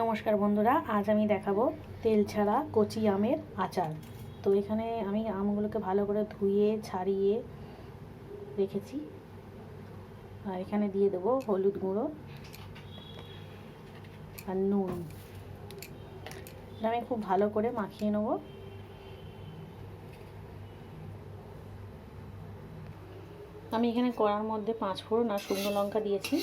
নমস্কার বন্ধুরা, আজ আমি দেখাবো তেল ছাড়া কচি আমের আচার। তো এখানে আমি আমগুলোকে ভালো করে ধুয়ে ছাড়িয়ে রেখেছি, আর এখানে দিয়ে দেবো হলুদ গুঁড়ো আর নুন। আমি খুব ভালো করে মাখিয়ে নেব। আমি এখানে কড়ার মধ্যে 5 ফোড়ন আর শুকনো লঙ্কা দিয়েছি।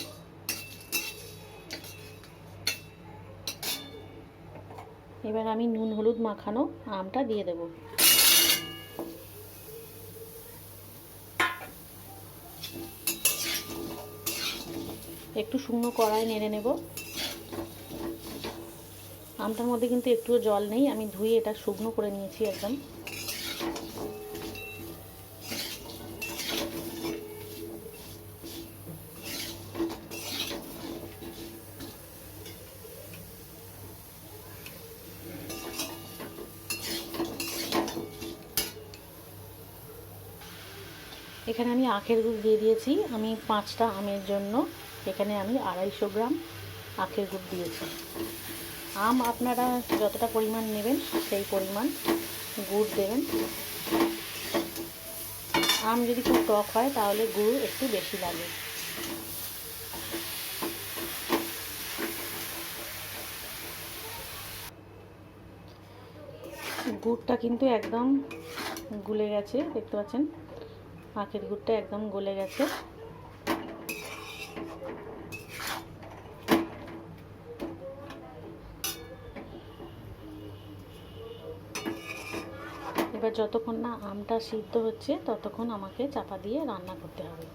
এবার আমি নুন হলুদ মাখানো আমটা দিয়ে দেব। একটু শুকনো কড়াই নেড়ে নেব। আমটার মধ্যে কিন্তু একটুও জল নেই, আমি ধুয়ে এটা শুকনো করে নিয়েছি একদম। এখানে আমি আখের গুড় দিয়ে দিয়েছি। আমি 5টা আমের জন্য এখানে আমি 250 গ্রাম আখের গুড় দিয়েছি। আম আপনারা যতটা পরিমাণ নেবেন সেই পরিমাণ গুড় দেবেন। আম যদি খুব টক হয় তাহলে গুড় একটু বেশি লাগে। গুড়টা কিন্তু একদম গলে গেছে, দেখতে পাচ্ছেন আখের গুড়টা একদম গলে গেছে। এবার যতক্ষণ না আমটা সিদ্ধ হচ্ছে ততক্ষণ আমাকে চাপা দিয়ে রান্না করতে হবে।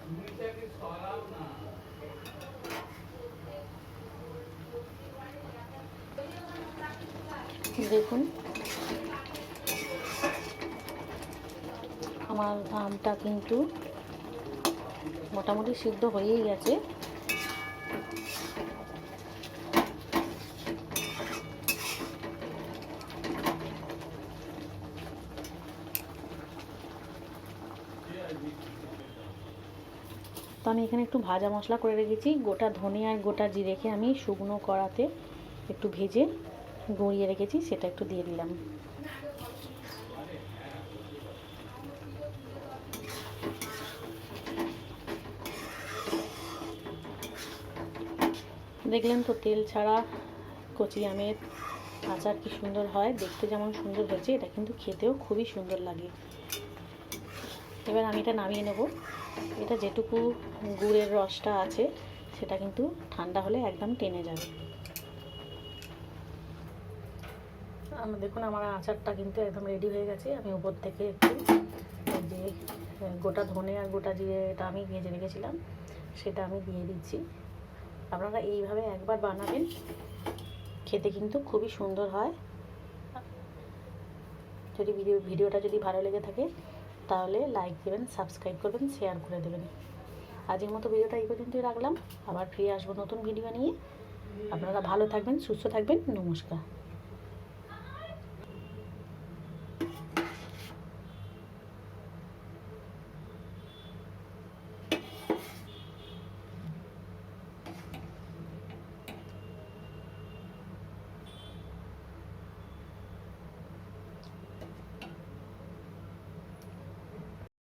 দেখুন আমার আমটা কিন্তু মোটামুটি সিদ্ধ হয়েই গেছে। তো আমি এখানে একটু ভাজা মশলা করে রেখেছি। গোটা ধনে আর গোটা জিরেকে আমি শুকনো কড়াতে একটু ভেজে গুঁড়িয়ে রেখেছি, সেটা একটু দিয়ে দিলাম। দেখলেন তো তেল ছাড়া কচি আমের আচার কি সুন্দর হয়। দেখতে যেমন সুন্দর হয়েছে, এটা কিন্তু খেতেও খুবই সুন্দর লাগে। এবার আমি এটা নামিয়ে নেব। এটা যেটুকু গুড়ের রসটা আছে সেটা কিন্তু ঠান্ডা হলে একদম টেনে যাবে। দেখুন আমার আচারটা কিন্তু একদম রেডি হয়ে গেছে। আমি উপর থেকে একটু যে গোটা ধনে আর গোটা জিরে এটা আমি ভেজে রেখেছিলাম সেটা আমি দিয়ে দিচ্ছি। আপনারা এইভাবে একবার বানাবেন, খেতে কিন্তু খুবই সুন্দর হয়। যদি ভিডিওটা যদি ভালো লেগে থাকে তাহলে লাইক দেবেন, সাবস্ক্রাইব করবেন, শেয়ার করে দেবেন। আজকের মতো ভিডিওটা এই পর্যন্তই রাখলাম। আবার ফিরে আসবো নতুন ভিডিও নিয়ে। আপনারা ভালো থাকবেন, সুস্থ থাকবেন। নমস্কার।